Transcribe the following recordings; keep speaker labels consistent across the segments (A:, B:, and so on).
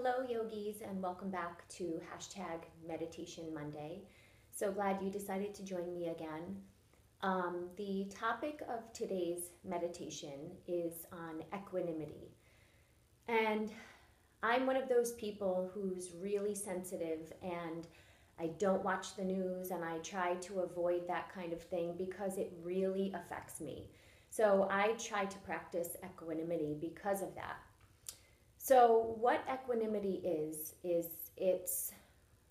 A: Hello, yogis, and welcome back to #Meditation Monday. So glad you decided to join me again. The topic of today's meditation is on equanimity. And I'm one of those people who's really sensitive, and I don't watch the news, and I try to avoid that kind of thing because it really affects me. So I try to practice equanimity because of that. So what equanimity is it's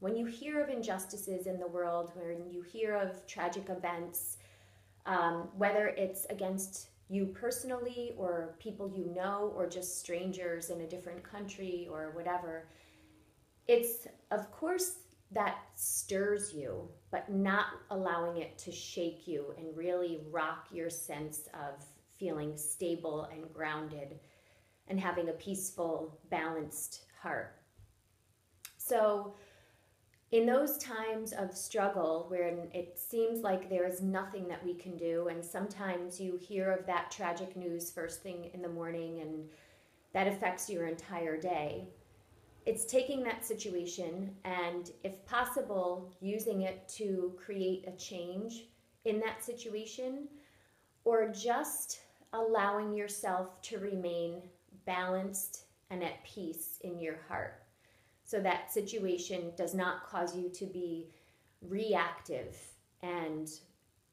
A: when you hear of injustices in the world, when you hear of tragic events, whether it's against you personally or people you know or just strangers in a different country or whatever, it's, of course, that stirs you, but not allowing it to shake you and really rock your sense of feeling stable and grounded and having a peaceful, balanced heart. So in those times of struggle where it seems like there is nothing that we can do, and sometimes you hear of that tragic news first thing in the morning and that affects your entire day, it's taking that situation and, if possible, using it to create a change in that situation, or just allowing yourself to remain balanced and at peace in your heart, so that situation does not cause you to be reactive and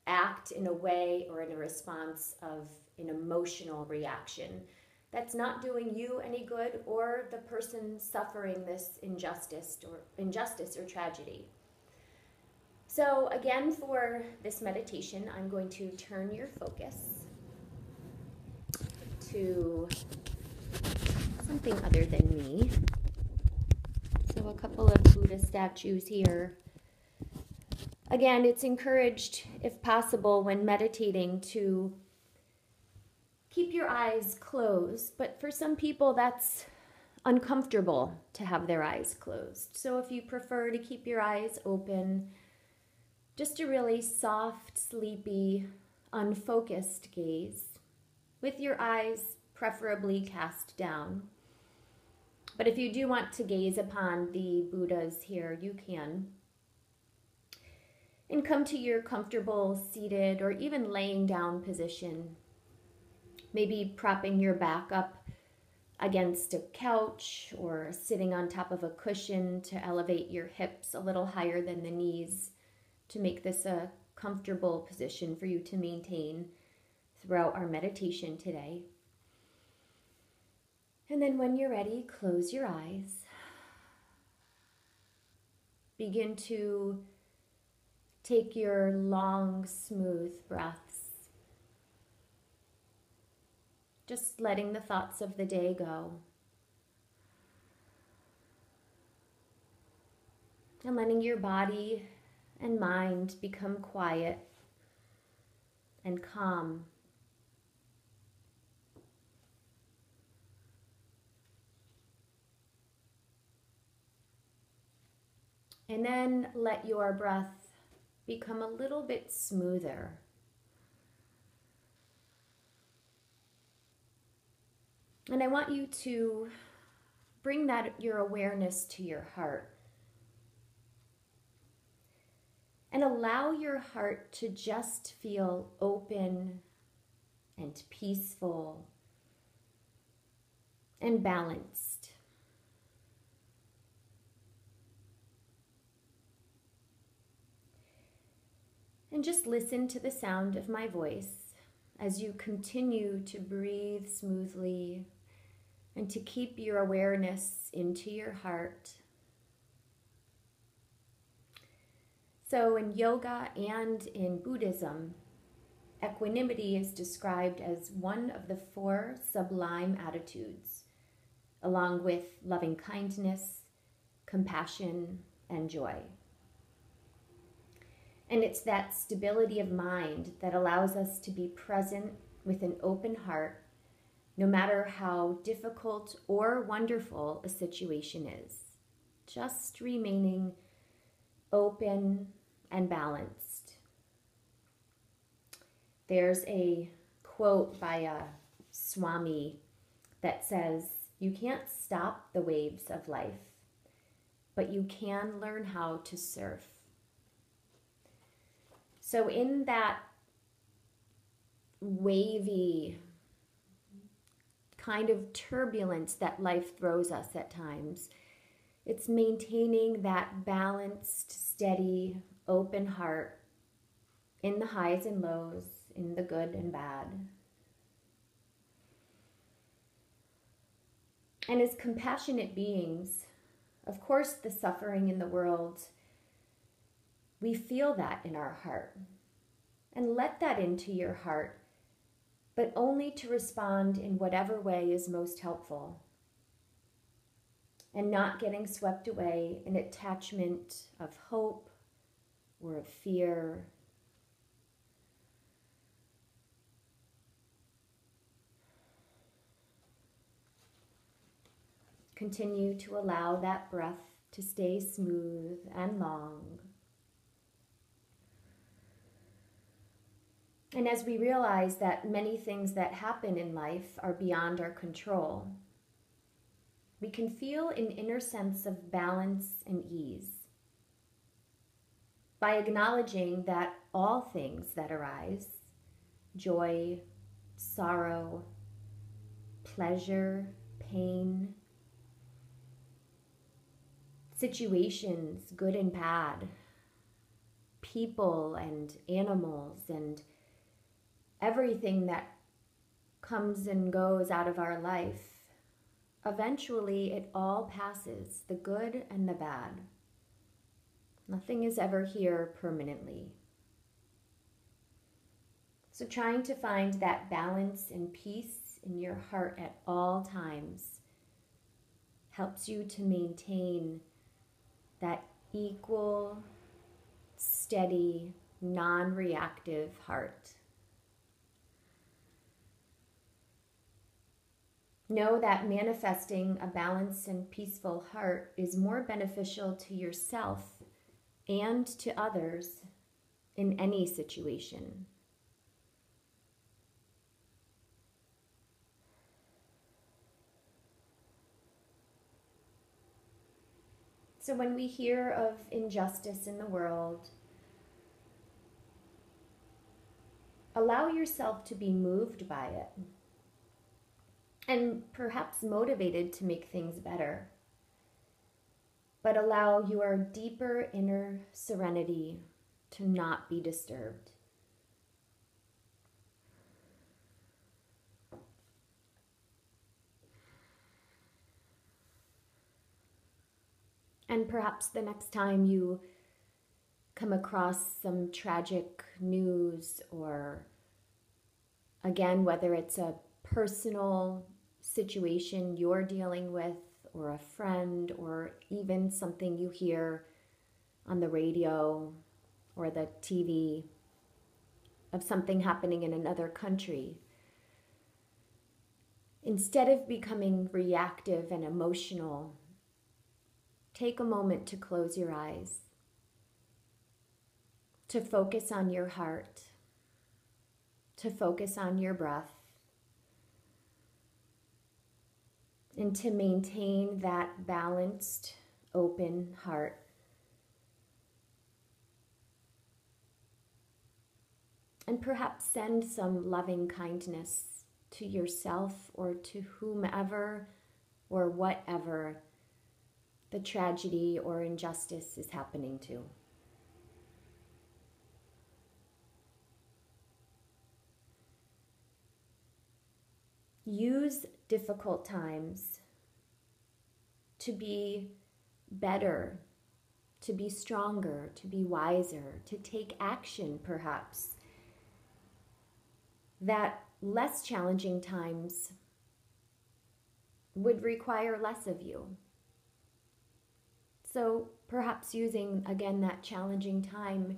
A: act in a way or in a response of an emotional reaction that's not doing you any good or the person suffering this injustice or tragedy. So again, for this meditation, I'm going to turn your focus to something other than me. So a couple of Buddha statues here. Again, it's encouraged, if possible, when meditating, to keep your eyes closed, but for some people that's uncomfortable to have their eyes closed. So if you prefer to keep your eyes open, just a really soft, sleepy, unfocused gaze, with your eyes preferably cast down. But if you do want to gaze upon the Buddhas here, you can. And come to your comfortable seated or even laying down position. Maybe propping your back up against a couch or sitting on top of a cushion to elevate your hips a little higher than the knees to make this a comfortable position for you to maintain throughout our meditation today. And then when you're ready, close your eyes. Begin to take your long, smooth breaths. Just letting the thoughts of the day go. And letting your body and mind become quiet and calm. And then let your breath become a little bit smoother. And I want you to bring your awareness to your heart. And allow your heart to just feel open and peaceful and balanced. And just listen to the sound of my voice as you continue to breathe smoothly and to keep your awareness into your heart. So in yoga and in Buddhism, equanimity is described as one of the 4 sublime attitudes, along with loving kindness, compassion, and joy. And it's that stability of mind that allows us to be present with an open heart, no matter how difficult or wonderful a situation is. Just remaining open and balanced. There's a quote by a Swami that says, You can't stop the waves of life, but you can learn how to surf. So in that wavy kind of turbulence that life throws us at times, it's maintaining that balanced, steady, open heart in the highs and lows, in the good and bad. And as compassionate beings, of course, the suffering in the world, we feel that in our heart. And let that into your heart, but only to respond in whatever way is most helpful. And not getting swept away in attachment of hope or of fear. Continue to allow that breath to stay smooth and long. And as we realize that many things that happen in life are beyond our control, we can feel an inner sense of balance and ease by acknowledging that all things that arise, joy, sorrow, pleasure, pain, situations, good and bad, people and animals, and everything that comes and goes out of our life, eventually it all passes, the good and the bad. Nothing is ever here permanently. So trying to find that balance and peace in your heart at all times helps you to maintain that equal, steady, non-reactive heart. Know that manifesting a balanced and peaceful heart is more beneficial to yourself and to others in any situation. So when we hear of injustice in the world, allow yourself to be moved by it and perhaps motivated to make things better. But allow your deeper inner serenity to not be disturbed. And perhaps the next time you come across some tragic news, or again, whether it's a personal situation you're dealing with, or a friend, or even something you hear on the radio or the TV of something happening in another country, instead of becoming reactive and emotional, take a moment to close your eyes, to focus on your heart, to focus on your breath, and to maintain that balanced, open heart. And perhaps send some loving kindness to yourself or to whomever or whatever the tragedy or injustice is happening to. Use difficult times to be better, to be stronger, to be wiser, to take action perhaps that less challenging times would require less of you. So perhaps using, again, that challenging time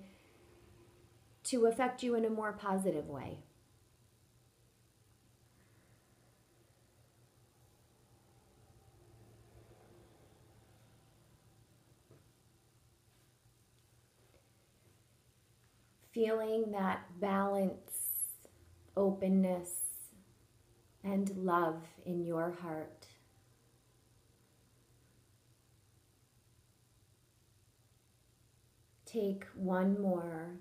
A: to affect you in a more positive way. Feeling that balance, openness, and love in your heart Take one more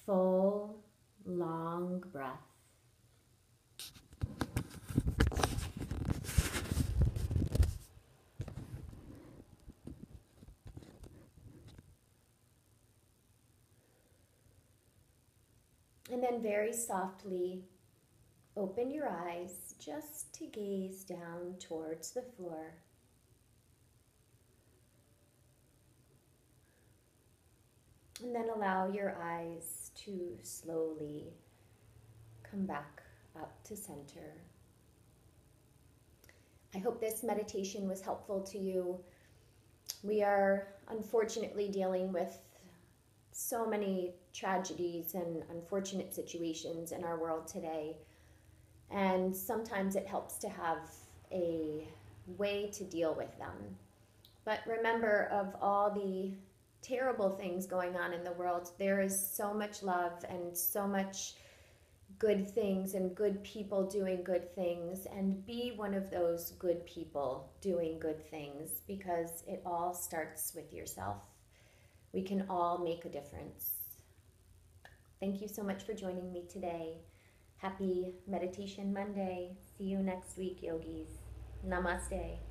A: full, long breath. And then very softly open your eyes just to gaze down towards the floor. And then allow your eyes to slowly come back up to center. I hope this meditation was helpful to you. We are unfortunately dealing with so many tragedies and unfortunate situations in our world today. And sometimes it helps to have a way to deal with them. But remember, of all the terrible things going on in the world, there is so much love and so much good things and good people doing good things, and be one of those good people doing good things, because it all starts with yourself. We can all make a difference. Thank you so much for joining me today. Happy Meditation Monday. See you next week, yogis. Namaste.